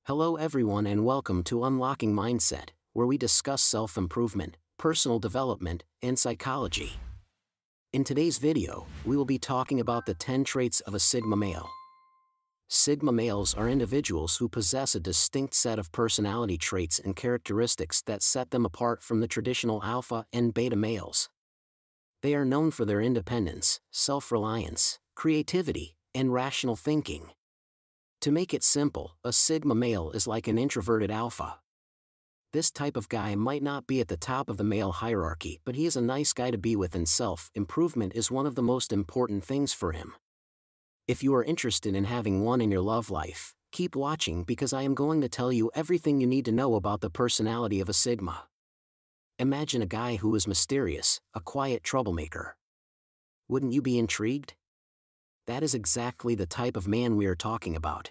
Hello everyone and welcome to Unlocking Mindset, where we discuss self-improvement, personal development, and psychology. In today's video, we will be talking about the 10 traits of a Sigma male. Sigma males are individuals who possess a distinct set of personality traits and characteristics that set them apart from the traditional alpha and beta males. They are known for their independence, self-reliance, creativity, and rational thinking. To make it simple, a Sigma male is like an introverted alpha. This type of guy might not be at the top of the male hierarchy, but he is a nice guy to be with, and self-improvement is one of the most important things for him. If you are interested in having one in your love life, keep watching because I am going to tell you everything you need to know about the personality of a Sigma. Imagine a guy who is mysterious, a quiet troublemaker. Wouldn't you be intrigued? That is exactly the type of man we are talking about.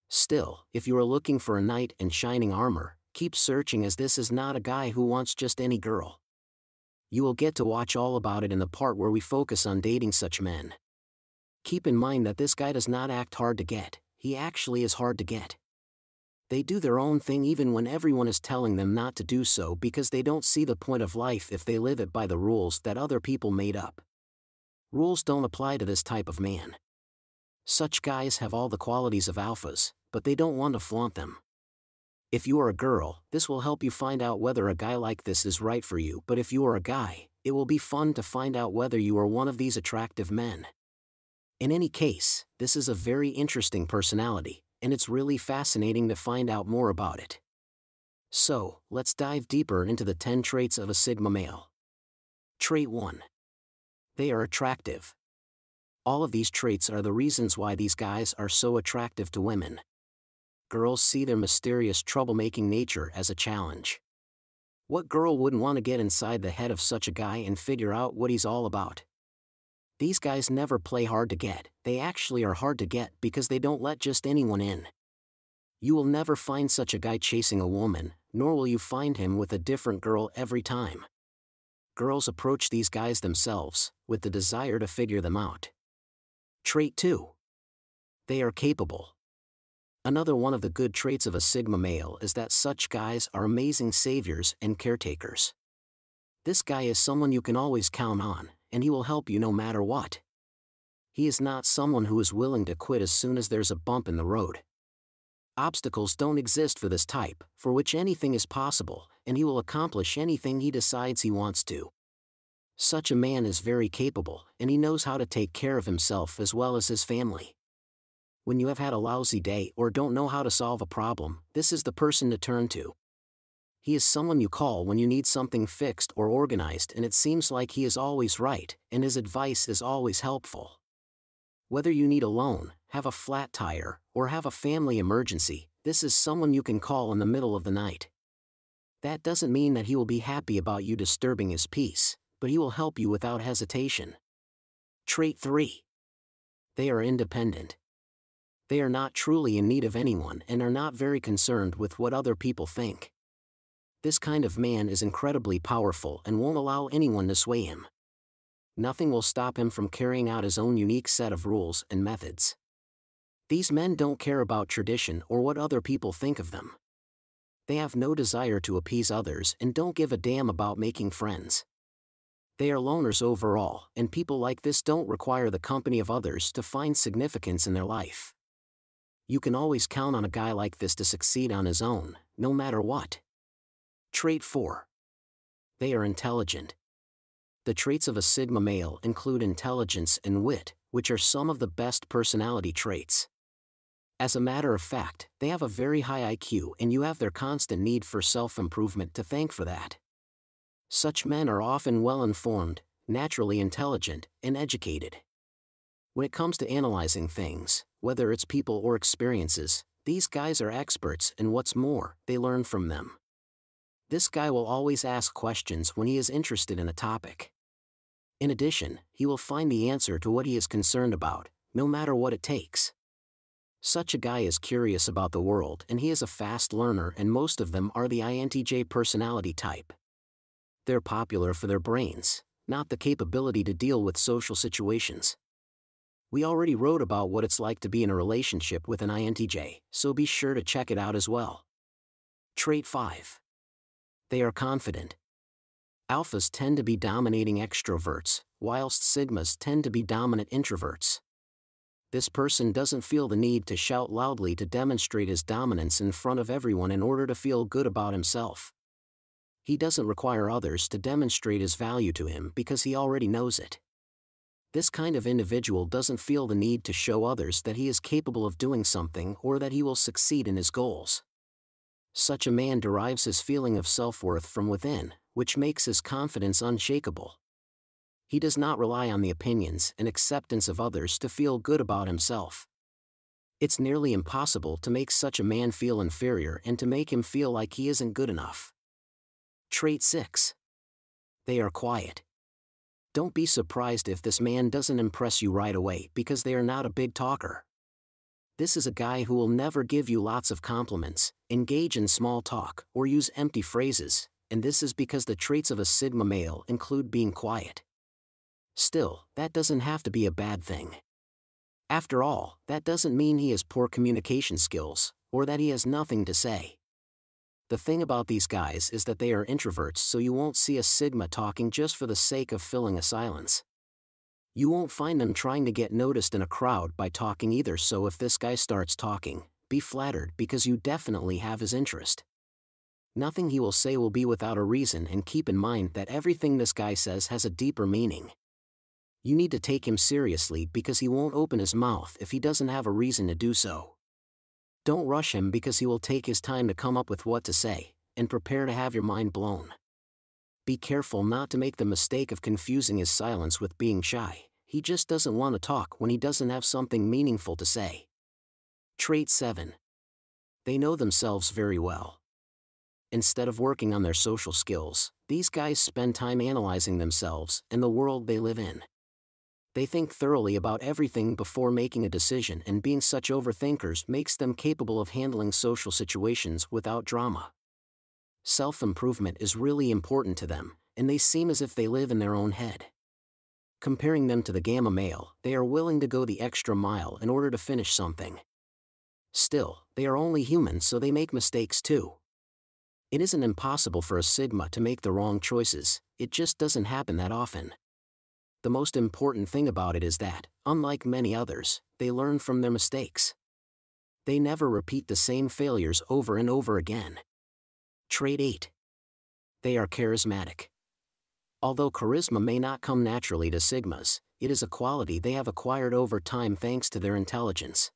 Still, if you are looking for a knight in shining armor, keep searching, as this is not a guy who wants just any girl. You will get to watch all about it in the part where we focus on dating such men. Keep in mind that this guy does not act hard to get, he actually is hard to get. They do their own thing even when everyone is telling them not to do so, because they don't see the point of life if they live it by the rules that other people made up. Rules don't apply to this type of man. Such guys have all the qualities of alphas, but they don't want to flaunt them. If you are a girl, this will help you find out whether a guy like this is right for you, but if you are a guy, it will be fun to find out whether you are one of these attractive men. In any case, this is a very interesting personality, and it's really fascinating to find out more about it. So, let's dive deeper into the 10 traits of a Sigma male. Trait 1. They are attractive. All of these traits are the reasons why these guys are so attractive to women. Girls see their mysterious troublemaking nature as a challenge. What girl wouldn't want to get inside the head of such a guy and figure out what he's all about? These guys never play hard to get, they actually are hard to get because they don't let just anyone in. You will never find such a guy chasing a woman, nor will you find him with a different girl every time. Girls approach these guys themselves, with the desire to figure them out. Trait 2. They are capable. Another one of the good traits of a Sigma male is that such guys are amazing saviors and caretakers. This guy is someone you can always count on, and he will help you no matter what. He is not someone who is willing to quit as soon as there's a bump in the road. Obstacles don't exist for this type, for which anything is possible, and he will accomplish anything he decides he wants to. Such a man is very capable, and he knows how to take care of himself as well as his family. When you have had a lousy day or don't know how to solve a problem, this is the person to turn to. He is someone you call when you need something fixed or organized, and it seems like he is always right, and his advice is always helpful. Whether you need a loan, have a flat tire, or have a family emergency, this is someone you can call in the middle of the night. That doesn't mean that he will be happy about you disturbing his peace, but he will help you without hesitation. Trait 3. They are independent. They are not truly in need of anyone and are not very concerned with what other people think. This kind of man is incredibly powerful and won't allow anyone to sway him. Nothing will stop him from carrying out his own unique set of rules and methods. These men don't care about tradition or what other people think of them. They have no desire to appease others and don't give a damn about making friends. They are loners overall, and people like this don't require the company of others to find significance in their life. You can always count on a guy like this to succeed on his own, no matter what. Trait 4. They are intelligent. The traits of a Sigma male include intelligence and wit, which are some of the best personality traits. As a matter of fact, they have a very high IQ, and you have their constant need for self-improvement to thank for that. Such men are often well-informed, naturally intelligent, and educated. When it comes to analyzing things, whether it's people or experiences, these guys are experts, and what's more, they learn from them. This guy will always ask questions when he is interested in a topic. In addition, he will find the answer to what he is concerned about, no matter what it takes. Such a guy is curious about the world, and he is a fast learner, and most of them are the INTJ personality type. They're popular for their brains, not the capability to deal with social situations. We already wrote about what it's like to be in a relationship with an INTJ, so be sure to check it out as well. Trait 5. They are confident. Alphas tend to be dominating extroverts, whilst sigmas tend to be dominant introverts. This person doesn't feel the need to shout loudly to demonstrate his dominance in front of everyone in order to feel good about himself. He doesn't require others to demonstrate his value to him because he already knows it. This kind of individual doesn't feel the need to show others that he is capable of doing something or that he will succeed in his goals. Such a man derives his feeling of self-worth from within, which makes his confidence unshakable. He does not rely on the opinions and acceptance of others to feel good about himself. It's nearly impossible to make such a man feel inferior and to make him feel like he isn't good enough. Trait 6. They are quiet. Don't be surprised if this man doesn't impress you right away because they are not a big talker. This is a guy who will never give you lots of compliments, engage in small talk, or use empty phrases, and this is because the traits of a sigma male include being quiet. Still, that doesn't have to be a bad thing. After all, that doesn't mean he has poor communication skills, or that he has nothing to say. The thing about these guys is that they are introverts, so you won't see a sigma talking just for the sake of filling a silence. You won't find them trying to get noticed in a crowd by talking either, so if this guy starts talking, be flattered because you definitely have his interest. Nothing he will say will be without a reason, and keep in mind that everything this guy says has a deeper meaning. You need to take him seriously because he won't open his mouth if he doesn't have a reason to do so. Don't rush him because he will take his time to come up with what to say, and prepare to have your mind blown. Be careful not to make the mistake of confusing his silence with being shy. He just doesn't want to talk when he doesn't have something meaningful to say. Trait 7. They know themselves very well. Instead of working on their social skills, these guys spend time analyzing themselves and the world they live in. They think thoroughly about everything before making a decision, and being such overthinkers makes them capable of handling social situations without drama. Self-improvement is really important to them, and they seem as if they live in their own head. Comparing them to the gamma male, they are willing to go the extra mile in order to finish something. Still, they are only human, so they make mistakes too. It isn't impossible for a sigma to make the wrong choices, it just doesn't happen that often. The most important thing about it is that, unlike many others, they learn from their mistakes. They never repeat the same failures over and over again. Trait 8. They are charismatic. Although charisma may not come naturally to sigmas, it is a quality they have acquired over time thanks to their intelligence.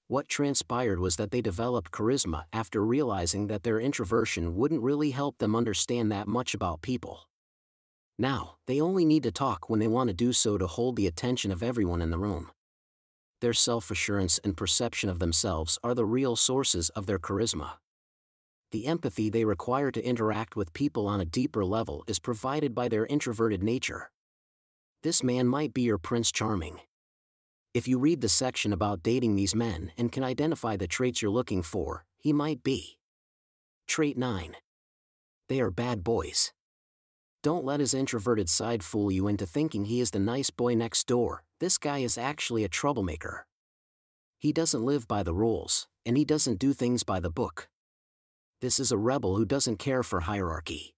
What transpired was that they developed charisma after realizing that their introversion wouldn't really help them understand that much about people. Now, they only need to talk when they want to do so to hold the attention of everyone in the room. Their self-assurance and perception of themselves are the real sources of their charisma. The empathy they require to interact with people on a deeper level is provided by their introverted nature. This man might be your Prince Charming. If you read the section about dating these men and can identify the traits you're looking for, he might be. Trait 9. They are bad boys. Don't let his introverted side fool you into thinking he is the nice boy next door. This guy is actually a troublemaker. He doesn't live by the rules, and he doesn't do things by the book. This is a rebel who doesn't care for hierarchy.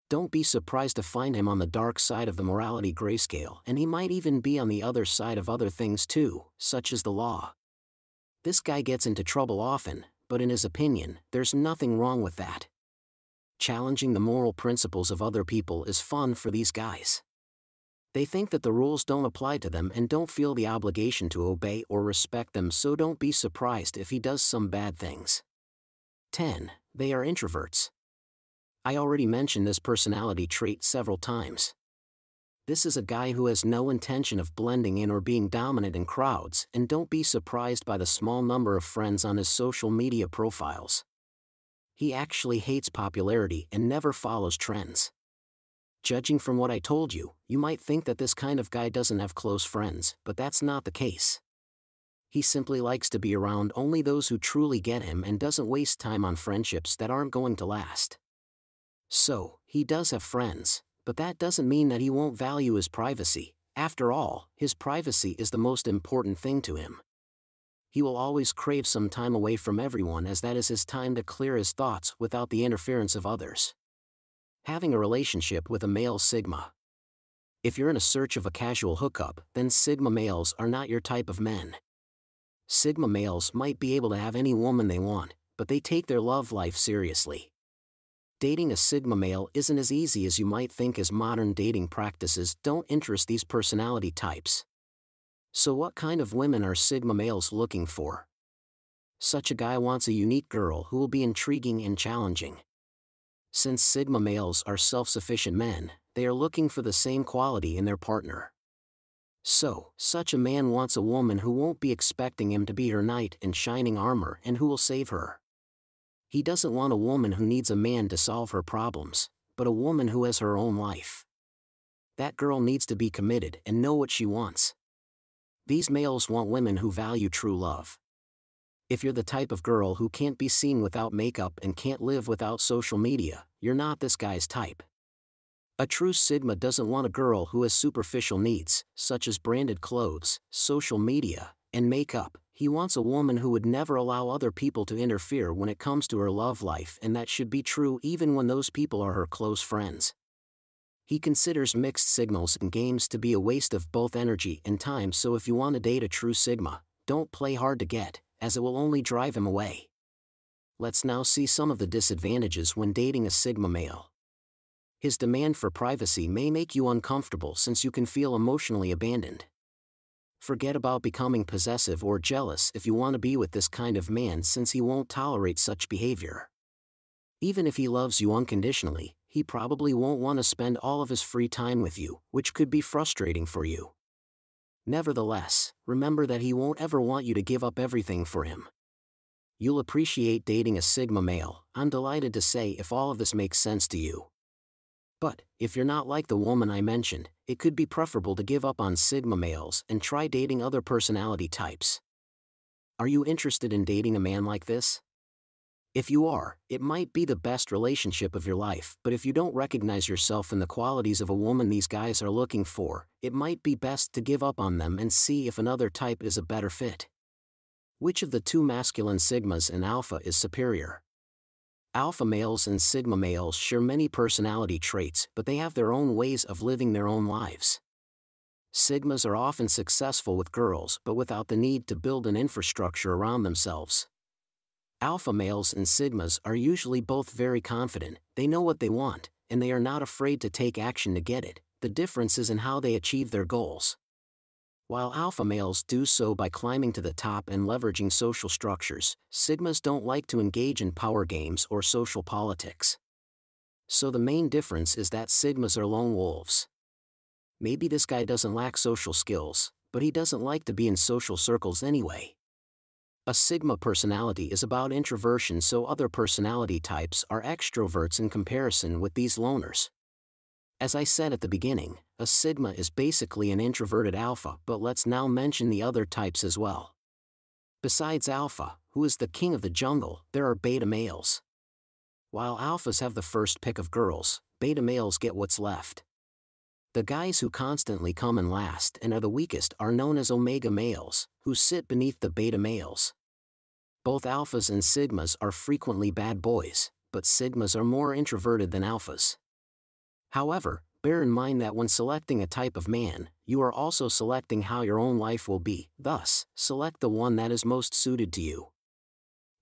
Don't be surprised to find him on the dark side of the morality grayscale, and he might even be on the other side of other things too, such as the law. This guy gets into trouble often, but in his opinion, there's nothing wrong with that. Challenging the moral principles of other people is fun for these guys. They think that the rules don't apply to them and don't feel the obligation to obey or respect them, so don't be surprised if he does some bad things. 10. They are introverts. I already mentioned this personality trait several times. This is a guy who has no intention of blending in or being dominant in crowds, and don't be surprised by the small number of friends on his social media profiles. He actually hates popularity and never follows trends. Judging from what I told you, you might think that this kind of guy doesn't have close friends, but that's not the case. He simply likes to be around only those who truly get him and doesn't waste time on friendships that aren't going to last. So, he does have friends, but that doesn't mean that he won't value his privacy. After all, his privacy is the most important thing to him. He will always crave some time away from everyone, as that is his time to clear his thoughts without the interference of others. Having a relationship with a male Sigma. If you're in a search of a casual hookup, then Sigma males are not your type of men. Sigma males might be able to have any woman they want, but they take their love life seriously. Dating a Sigma male isn't as easy as you might think, as modern dating practices don't interest these personality types. So what kind of women are Sigma males looking for? Such a guy wants a unique girl who will be intriguing and challenging. Since Sigma males are self-sufficient men, they are looking for the same quality in their partner. So, such a man wants a woman who won't be expecting him to be her knight in shining armor and who will save her. He doesn't want a woman who needs a man to solve her problems, but a woman who has her own life. That girl needs to be committed and know what she wants. These males want women who value true love. If you're the type of girl who can't be seen without makeup and can't live without social media, you're not this guy's type. A true Sigma doesn't want a girl who has superficial needs, such as branded clothes, social media, and makeup. He wants a woman who would never allow other people to interfere when it comes to her love life, and that should be true even when those people are her close friends. He considers mixed signals and games to be a waste of both energy and time, so if you want to date a true Sigma, don't play hard to get, as it will only drive him away. Let's now see some of the disadvantages when dating a Sigma male. His demand for privacy may make you uncomfortable since you can feel emotionally abandoned. Forget about becoming possessive or jealous if you want to be with this kind of man, since he won't tolerate such behavior. Even if he loves you unconditionally, he probably won't want to spend all of his free time with you, which could be frustrating for you. Nevertheless, remember that he won't ever want you to give up everything for him. You'll appreciate dating a Sigma male, I'm delighted to say, if all of this makes sense to you. But, if you're not like the woman I mentioned, it could be preferable to give up on Sigma males and try dating other personality types. Are you interested in dating a man like this? If you are, it might be the best relationship of your life, but if you don't recognize yourself in the qualities of a woman these guys are looking for, it might be best to give up on them and see if another type is a better fit. Which of the two masculine Sigmas and Alpha is superior? Alpha males and Sigma males share many personality traits, but they have their own ways of living their own lives. Sigmas are often successful with girls but without the need to build an infrastructure around themselves. Alpha males and Sigmas are usually both very confident, they know what they want, and they are not afraid to take action to get it. The difference is in how they achieve their goals. While alpha males do so by climbing to the top and leveraging social structures, Sigmas don't like to engage in power games or social politics. So the main difference is that Sigmas are lone wolves. Maybe this guy doesn't lack social skills, but he doesn't like to be in social circles anyway. A Sigma personality is about introversion, so other personality types are extroverts in comparison with these loners. As I said at the beginning, a Sigma is basically an introverted alpha, but let's now mention the other types as well. Besides alpha, who is the king of the jungle, there are beta males. While alphas have the first pick of girls, beta males get what's left. The guys who constantly come in last and are the weakest are known as omega males, who sit beneath the beta males. Both alphas and Sigmas are frequently bad boys, but Sigmas are more introverted than alphas. However, bear in mind that when selecting a type of man, you are also selecting how your own life will be, thus, select the one that is most suited to you.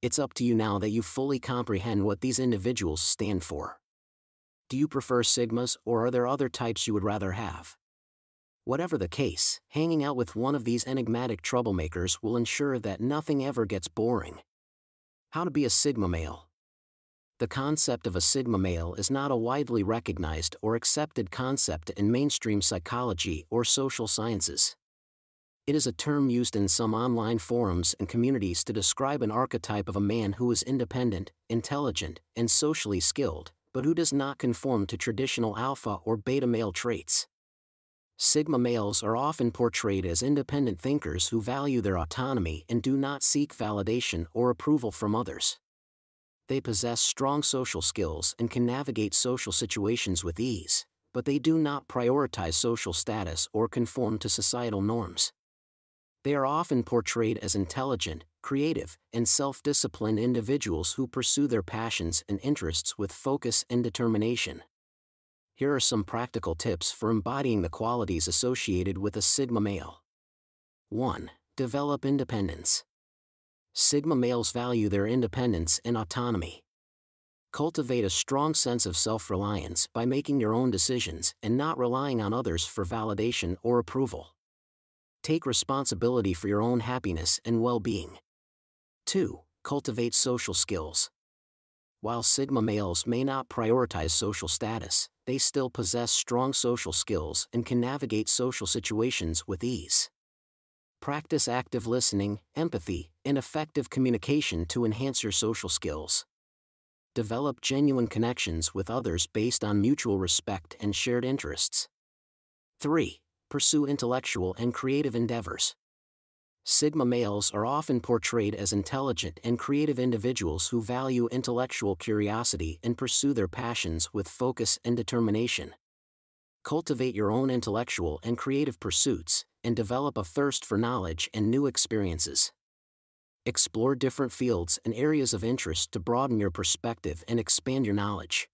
It's up to you now that you fully comprehend what these individuals stand for. Do you prefer Sigmas, or are there other types you would rather have? Whatever the case, hanging out with one of these enigmatic troublemakers will ensure that nothing ever gets boring. How to be a Sigma male. The concept of a Sigma male is not a widely recognized or accepted concept in mainstream psychology or social sciences. It is a term used in some online forums and communities to describe an archetype of a man who is independent, intelligent, and socially skilled, but who does not conform to traditional alpha or beta male traits. Sigma males are often portrayed as independent thinkers who value their autonomy and do not seek validation or approval from others. They possess strong social skills and can navigate social situations with ease, but they do not prioritize social status or conform to societal norms. They are often portrayed as intelligent, creative, and self-disciplined individuals who pursue their passions and interests with focus and determination. Here are some practical tips for embodying the qualities associated with a Sigma male. 1. Develop independence. Sigma males value their independence and autonomy. Cultivate a strong sense of self-reliance by making your own decisions and not relying on others for validation or approval. Take responsibility for your own happiness and well-being. 2. Cultivate social skills. While Sigma males may not prioritize social status, they still possess strong social skills and can navigate social situations with ease. Practice active listening, empathy, and effective communication to enhance your social skills. Develop genuine connections with others based on mutual respect and shared interests. 3. Pursue intellectual and creative endeavors. Sigma males are often portrayed as intelligent and creative individuals who value intellectual curiosity and pursue their passions with focus and determination. Cultivate your own intellectual and creative pursuits, and develop a thirst for knowledge and new experiences. Explore different fields and areas of interest to broaden your perspective and expand your knowledge.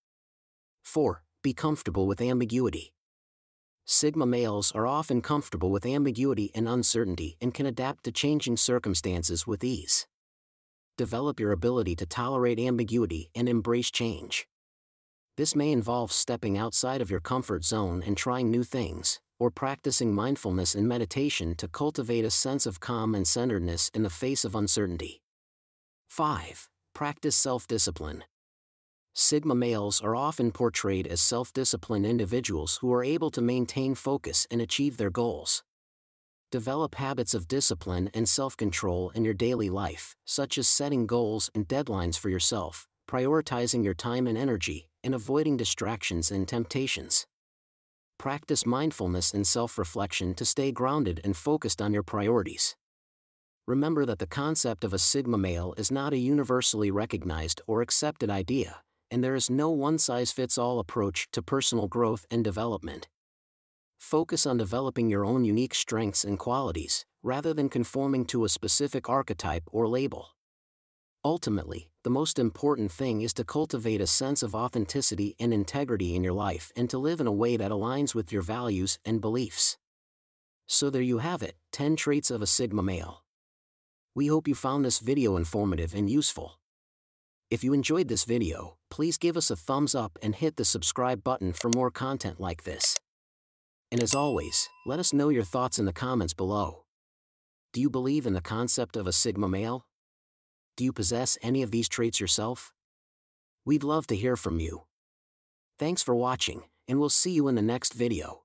4. Be comfortable with ambiguity. Sigma males are often comfortable with ambiguity and uncertainty and can adapt to changing circumstances with ease. Develop your ability to tolerate ambiguity and embrace change. This may involve stepping outside of your comfort zone and trying new things, or practicing mindfulness and meditation to cultivate a sense of calm and centeredness in the face of uncertainty. 5. Practice self-discipline. Sigma males are often portrayed as self-disciplined individuals who are able to maintain focus and achieve their goals. Develop habits of discipline and self-control in your daily life, such as setting goals and deadlines for yourself, prioritizing your time and energy, and avoiding distractions and temptations. Practice mindfulness and self-reflection to stay grounded and focused on your priorities. Remember that the concept of a Sigma male is not a universally recognized or accepted idea, and there is no one-size-fits-all approach to personal growth and development. Focus on developing your own unique strengths and qualities, rather than conforming to a specific archetype or label. Ultimately, the most important thing is to cultivate a sense of authenticity and integrity in your life and to live in a way that aligns with your values and beliefs. So there you have it, 10 traits of a Sigma male. We hope you found this video informative and useful. If you enjoyed this video, please give us a thumbs up and hit the subscribe button for more content like this. And as always, let us know your thoughts in the comments below. Do you believe in the concept of a Sigma male? Do you possess any of these traits yourself? We'd love to hear from you. Thanks for watching, and we'll see you in the next video.